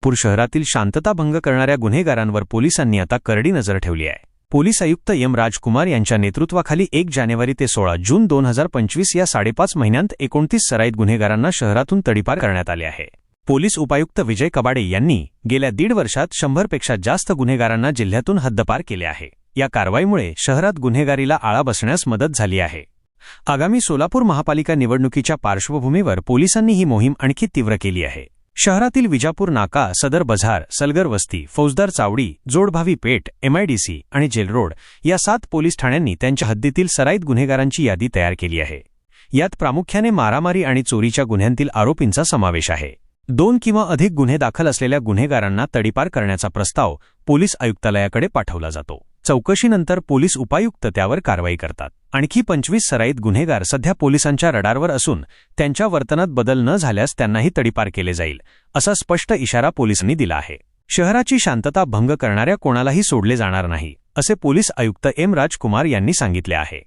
पूर शहरातील शांतता भंग करणाऱ्या गुन्हेगारांवर पोलिसांनी आता करडी नजर ठेवली आहे। पोलीस आयुक्त एम राजकुमार यांच्या नेतृत्वाखाली 1 जानेवारी ते 16 जून 2025 या 5.5 महिन्यांत 29 सराईत गुन्हेगारांना शहरातून तडीपार करण्यात आले आहे। पोलीस उपायुक्त विजय कबाडे यांनी गेल्या 1.5 वर्षात 100पेक्षा जास्त गुन्हेगारांना जिल्ह्यातून हद्दपार केले आहे। या कारवाईमुळे शहरात गुन्हेगारीला आळा बसण्यास मदत झाली आहे। आगामी सोलापूर महापालिका निवडणुकीच्या पार्श्वभूमीवर पोलिसांनी ही मोहीम आणखी तीव्र केली आहे। शहरातील विजापूर नाका, सदर बझार, सलगर वस्ती, फौजदार चावडी, जोडभावी पेठ, MIDC आणि जेल रोड या 7 पोलीस ठाण्यांनी त्यांच्या हद्दीतील सराईत गुन्हेगारांची यादी तयार केली आहे। यात प्रामुख्याने मारामारी आणि चोरीच्या गुन्ह्यांतील आरोपींचा समावेश आहे। 2 किंवा अधिक गुन्हे दाखल असलेल्या गुन्हेगारांना तडीपार करण्याचा प्रस्ताव पोलीस आयुक्तालयाकडे पाठवला जातो। चौकशीनंतर पोलीस उपायुक्त त्यावर कारवाई करतात। आणखी 25 सराईत गुन्हेगार सध्या पोलिसांच्या रडारवर असून त्यांच्या वर्तनात बदल न झाल्यास त्यांनाही तडीपार केले जाईल, असा स्पष्ट इशारा पोलिसांनी दिला आहे। शहराची शांतता भंग करणाऱ्या कोणालाही सोडले जाणार नाही, असे पोलीस आयुक्त एम राजकुमार यांनी सांगितले आहे।